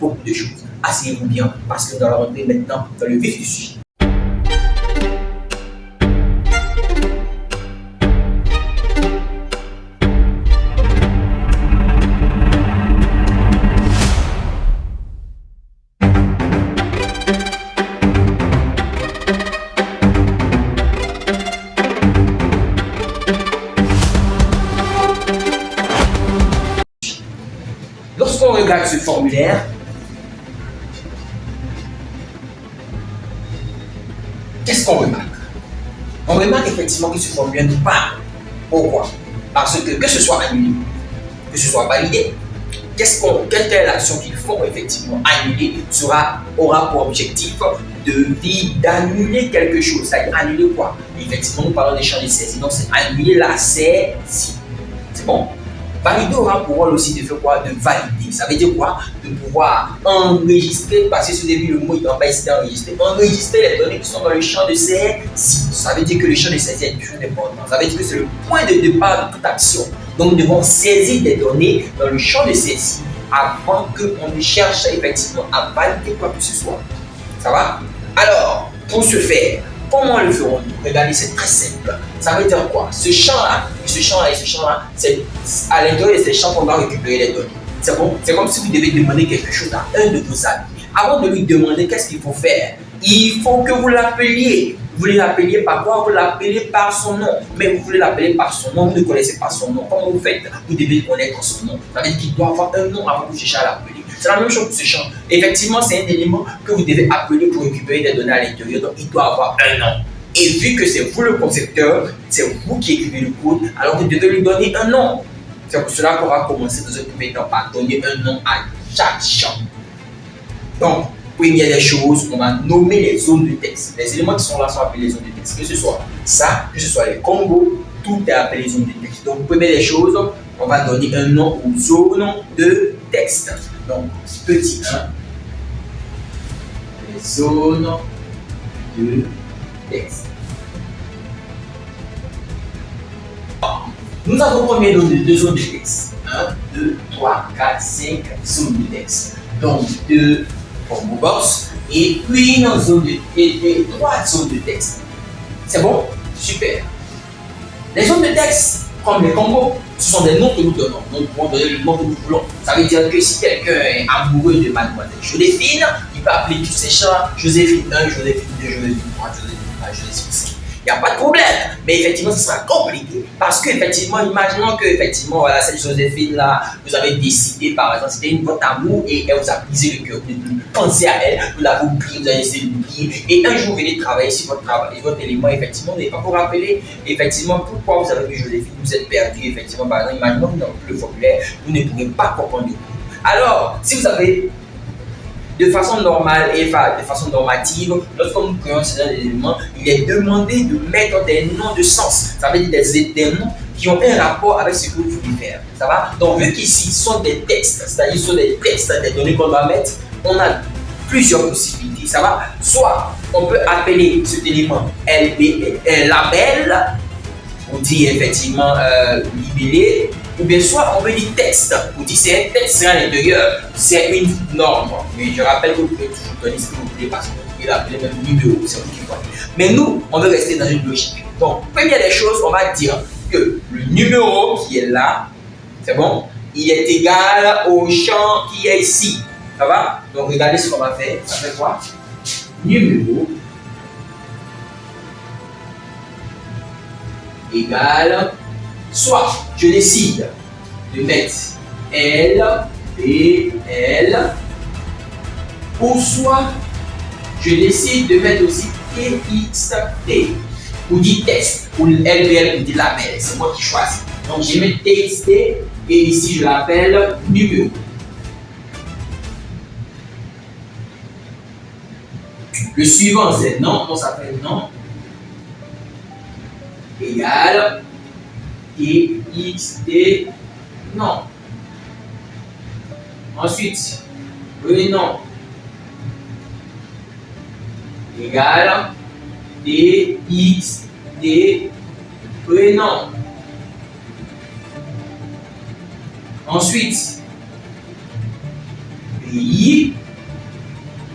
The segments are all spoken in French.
beaucoup de choses. Asseyez-vous bien parce que nous allons rentrer maintenant dans le vif du sujet. Lorsqu'on regarde ce formulaire, qu'est-ce qu'on remarque? On remarque effectivement que ce formulaire nous parle. Pourquoi? Parce que ce soit annulé, que ce soit validé, quelle est l'action qu'ils font effectivement annuler aura pour objectif d'annuler quelque chose. C'est-à-dire annuler quoi? Effectivement, nous parlons d'échange de saisie, donc c'est annuler la saisie. C'est bon? Valider aura pour rôle aussi de faire quoi? De valider. Ça veut dire quoi? De pouvoir enregistrer, parce que si vous avez vu le mot, il va ici d'enregistrer, enregistrer les données qui sont dans le champ de saisie. Ça veut dire que le champ de saisie est quelque chose d'important. Ça veut dire que c'est le point de départ de toute action. Donc nous devons saisir des données dans le champ de saisie avant qu'on ne cherche effectivement à valider quoi que ce soit. Ça va? Alors, pour ce faire, comment le ferons-nous? Regardez, c'est très simple. Ça veut dire quoi? Ce champ-là, c'est à l'intérieur de ces champs qu'on va récupérer les données. C'est bon? C'est comme si vous devez demander quelque chose à un de vos amis. Avant de lui demander qu'est-ce qu'il faut faire, il faut que vous l'appeliez. Vous l'appeliez par quoi? Vous l'appelez par son nom. Mais vous voulez l'appeler par son nom, vous ne connaissez pas son nom. Comment vous faites? Vous devez connaître son nom. Ça veut dire qu'il doit avoir un nom avant que vous cherchiez à l'appeler. C'est la même chose pour ce champ. Effectivement, c'est un élément que vous devez appeler pour récupérer des données à l'intérieur. Donc, il doit avoir un nom. Et vu que c'est vous le concepteur, c'est vous qui écrivez le code, alors vous devez lui donner un nom. C'est pour cela qu'on va commencer dans un premier temps par donner un nom à chaque champ. Donc, première des choses, on va nommer les zones de texte. Les éléments qui sont là sont appelés les zones de texte. Que ce soit ça, que ce soit les combos, tout est appelé zones de texte. Donc, première des choses, on va donner un nom aux zones de texte. Donc, petit 1, les zones de texte. Nous avons combien de zones de texte? 1, 2, 3, 4, 5 zones de texte. Donc, 2 combo box et puis une zone et 3 zones de texte. C'est bon? Super. Les zones de texte, comme les combos, ce sont des noms que nous donnons. Nous pouvons donner le nom que nous voulons. Ça veut dire que si quelqu'un est amoureux de mademoiselle Joséphine, il peut appeler tous ses chats Joséphine 1, Joséphine 2, Joséphine 3, Joséphine 4, Joséphine 5. Il n'y a pas de problème, mais effectivement, ce sera compliqué parce que, effectivement, imaginons que, effectivement, voilà, cette Joséphine-là, vous avez décidé, par exemple, c'était votre amour et elle vous a brisé le cœur, vous pensez à elle, vous l'avez oublié, vous avez essayé de l'oublier, et un jour, vous venez travailler sur votre élément, effectivement, vous n'avez pas vous rappeler, effectivement, pourquoi vous avez vu Joséphine, vous êtes perdu, effectivement, par exemple, imaginons que dans le vocabulaire, vous ne pourrez pas comprendre le coup. Alors, si vous avez de façon normale et de façon normative, lorsque nous créons ce genre d'éléments, il est demandé de mettre des noms de sens. Ça veut dire des noms qui ont un rapport avec ce que vous voulez faire. Ça va? Donc, vu qu'ici, ce sont des textes, c'est-à-dire ce sont des textes, des données qu'on va mettre, on a plusieurs possibilités. Ça va? Soit on peut appeler cet élément LB, un label, pour dire effectivement libellé, ou bien soit on veut dire texte, pour dire c'est un texte à l'intérieur, c'est une norme. Mais je rappelle que vous pouvez toujours donner ce que vous voulez parce que vous pouvez l'appeler même numéro, c'est vous qui voyez. Mais nous, on veut rester dans une logique. Donc, première des choses, on va dire que le numéro qui est là, c'est bon, il est égal au champ qui est ici. Ça va? Donc, regardez ce qu'on va faire. Ça fait quoi? Numéro égale, soit je décide de mettre L, B, L, ou soit je décide de mettre aussi T, X, T, ou dit texte, ou LBL, ou dit label, c'est moi qui choisis. Donc je mets TXT et ici je l'appelle numéro. Le suivant c'est non, on s'appelle non, égal TXT non. Ensuite, non égal TXT non. Ensuite, pays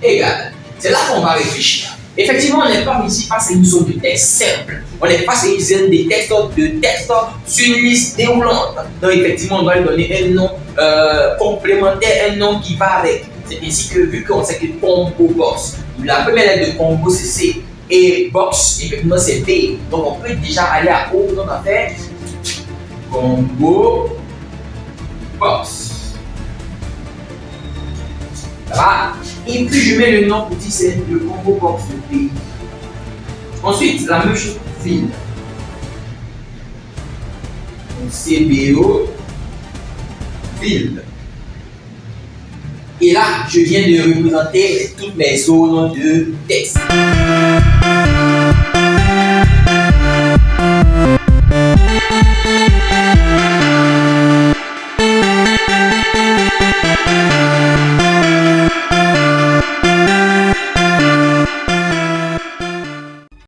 égale. C'est là qu'on va réfléchir. Effectivement, on n'est pas ici face à une zone de texte simple. On est face à une zone de texte sur une liste déroulante. Donc, effectivement, on doit lui donner un nom complémentaire, un nom qui va avec. C'est ainsi que, vu qu'on sait que combo box, la première lettre de combo c'est C et box, effectivement, c'est B. Donc, on peut déjà aller à O. Donc, on va faire combo box. Ça va? Et puis je mets le nom petit, c'est le combo box de pays. Ensuite, la même chose pour ville. Donc, CBO, ville. Et là, je viens de représenter toutes mes zones de texte.